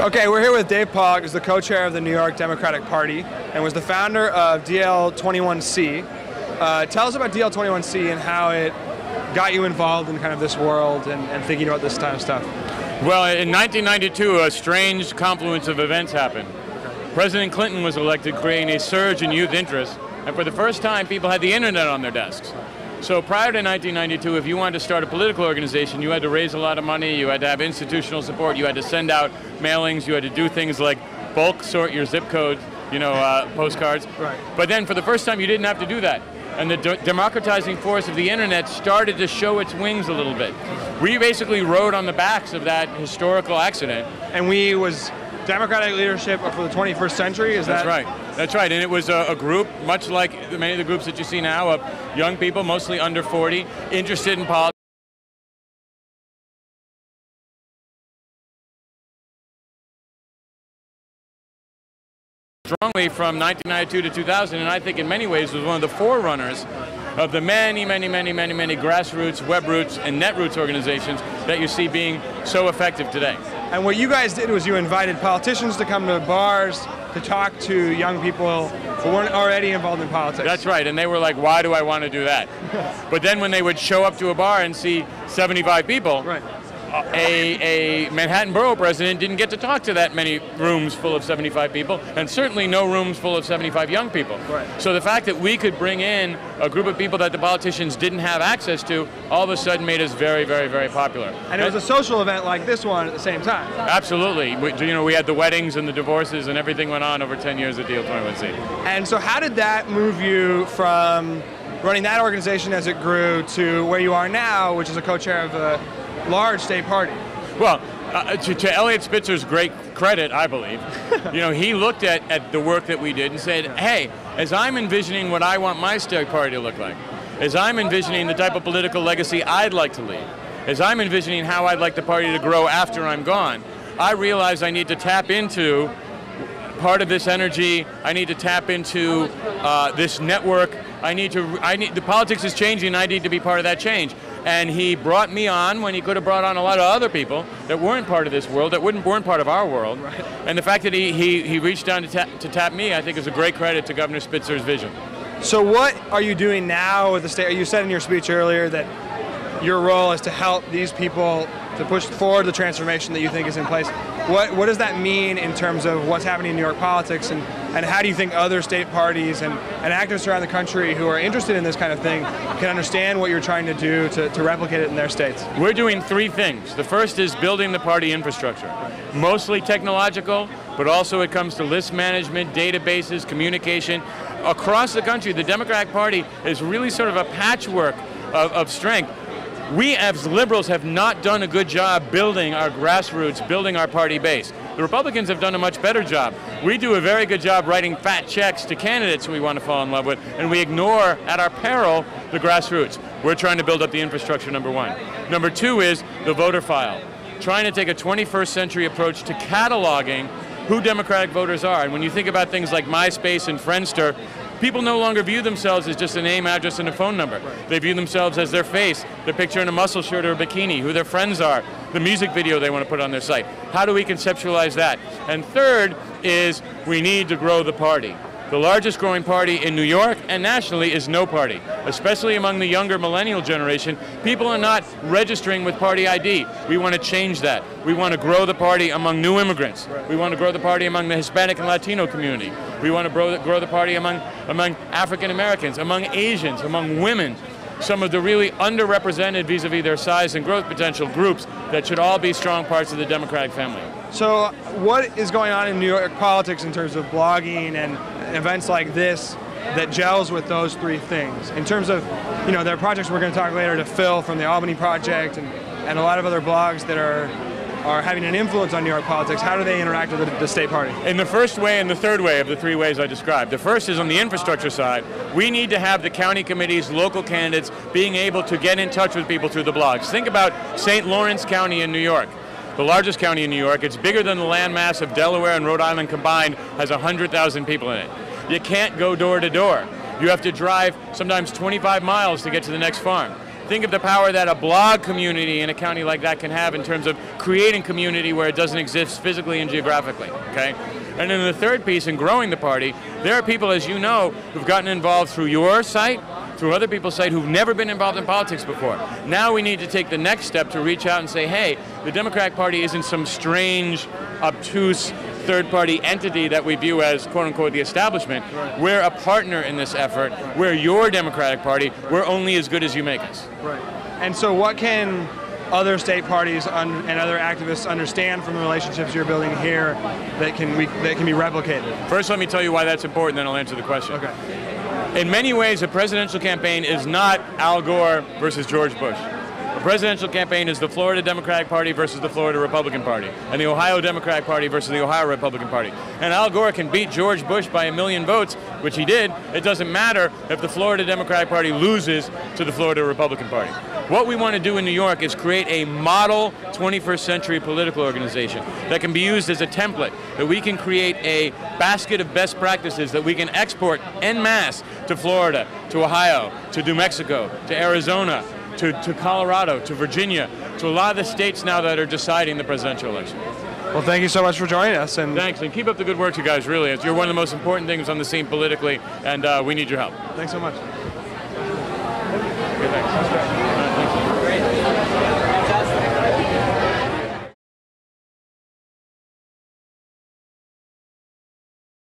Okay, we're here with Dave Pollak, who's the co-chair of the New York Democratic Party and was the founder of DL21C. Tell us about DL21C and how it got you involved in kind of this world and thinking about this kind of stuff. Well, in 1992, a strange confluence of events happened. President Clinton was elected, creating a surge in youth interest, and for the first time, people had the internet on their desks. So prior to 1992, if you wanted to start a political organization, you had to raise a lot of money, you had to have institutional support, you had to send out mailings, you had to do things like bulk sort your zip code, postcards. Right. But then for the first time, you didn't have to do that. And the democratizing force of the internet started to show its wings a little bit. We basically rode on the backs of that historical accident. And we was democratic leadership for the 21st century, is that? That's right. That's right, and it was a group, much like many of the groups that you see now, of young people, mostly under 40, interested in politics. Strongly from 1992 to 2000, and I think in many ways was one of the forerunners of the many grassroots, web roots, and net roots organizations that you see being so effective today. And what you guys did was you invited politicians to come to bars to talk to young people who weren't already involved in politics. That's right, and they were like, why do I want to do that? But then when they would show up to a bar and see 75 people, right. A Manhattan borough president didn't get to talk to that many rooms full of 75 people, and certainly no rooms full of 75 young people. Right. So the fact that we could bring in a group of people that the politicians didn't have access to, all of a sudden made us very popular. And it was a social event like this one at the same time. Absolutely. We had the weddings and the divorces and everything went on over 10 years at DL21C. And so how did that move you from running that organization as it grew to where you are now, which is a co-chair of a large state party? Well, to Eliot Spitzer's great credit, I believe, he looked at the work that we did and said, hey, as I'm envisioning what I want my state party to look like, as I'm envisioning the type of political legacy I'd like to leave, as I'm envisioning how I'd like the party to grow after I'm gone, I realize I need to tap into part of this energy. I need to tap into this network. The politics is changing, I need to be part of that change. And he brought me on when he could have brought on a lot of other people that weren't part of this world, that weren't part of our world. Right. And the fact that he reached down to tap me, I think is a great credit to Governor Spitzer's vision. So what are you doing now with the state? You said in your speech earlier that your role is to help these people to push forward the transformation that you think is in place. What does that mean in terms of what's happening in New York politics, and how do you think other state parties and activists around the country who are interested in this kind of thing can understand what you're trying to do to replicate it in their states? We're doing three things. The first is building the party infrastructure, mostly technological, but also it comes to list management, databases, communication. Across the country, the Democratic Party is really sort of a patchwork of strength. We as liberals have not done a good job building our grassroots, building our party base. The Republicans have done a much better job. We do a very good job writing fat checks to candidates we want to fall in love with, and we ignore, at our peril, the grassroots. We're trying to build up the infrastructure, number one. Number two is the voter file. Trying to take a 21st century approach to cataloging who Democratic voters are. And when you think about things like MySpace and Friendster, people no longer view themselves as just a name, address, and a phone number. They view themselves as their face, their picture in a muscle shirt or a bikini, who their friends are, the music video they want to put on their site. How do we conceptualize that? And third is we need to grow the party. The largest growing party in New York and nationally is no party, especially among the younger millennial generation. People are not registering with party ID. We want to change that. We want to grow the party among new immigrants. We want to grow the party among the Hispanic and Latino community. We want to grow the party among African Americans, among Asians, among women, some of the really underrepresented vis-a-vis their size and growth potential groups that should all be strong parts of the Democratic family. So what is going on in New York politics in terms of blogging and events like this that gels with those three things? In terms of, there are projects we're going to talk later to Phil from the Albany Project and a lot of other blogs that are having an influence on New York politics. How do they interact with the state party? In the first way and the third way of the three ways I described. The first is on the infrastructure side. We need to have the county committees, local candidates, being able to get in touch with people through the blogs. Think about St. Lawrence County in New York. The largest county in New York. It's bigger than the landmass of Delaware and Rhode Island combined, has 100,000 people in it. You can't go door to door. You have to drive sometimes 25 miles to get to the next farm. Think of the power that a blog community in a county like that can have in terms of creating community where it doesn't exist physically and geographically, okay? And then the third piece in growing the party, there are people, as you know, who've gotten involved through your site, through other people's site, who've never been involved in politics before. Now we need to take the next step to reach out and say, hey, the Democratic Party isn't some strange, obtuse, third-party entity that we view as, quote-unquote, the establishment. Right. We're a partner in this effort. Right. We're your Democratic Party. We're only as good as you make us. Right. And so what can other state parties and other activists understand from the relationships you're building here that can be replicated? First, let me tell you why that's important, then I'll answer the question. Okay. In many ways, a presidential campaign is not Al Gore versus George Bush. The presidential campaign is the Florida Democratic Party versus the Florida Republican Party, and the Ohio Democratic Party versus the Ohio Republican Party. And Al Gore can beat George Bush by 1 million votes, which he did. It doesn't matter if the Florida Democratic Party loses to the Florida Republican Party. What we want to do in New York is create a model 21st century political organization that can be used as a template, that we can create a basket of best practices that we can export en masse to Florida, to Ohio, to New Mexico, to Arizona, to Colorado, to Virginia, to a lot of the states now that are deciding the presidential election. Well, thank you so much for joining us. Thanks, and keep up the good work, you guys, really. You're one of the most important things on the scene politically, and we need your help. Thanks so much.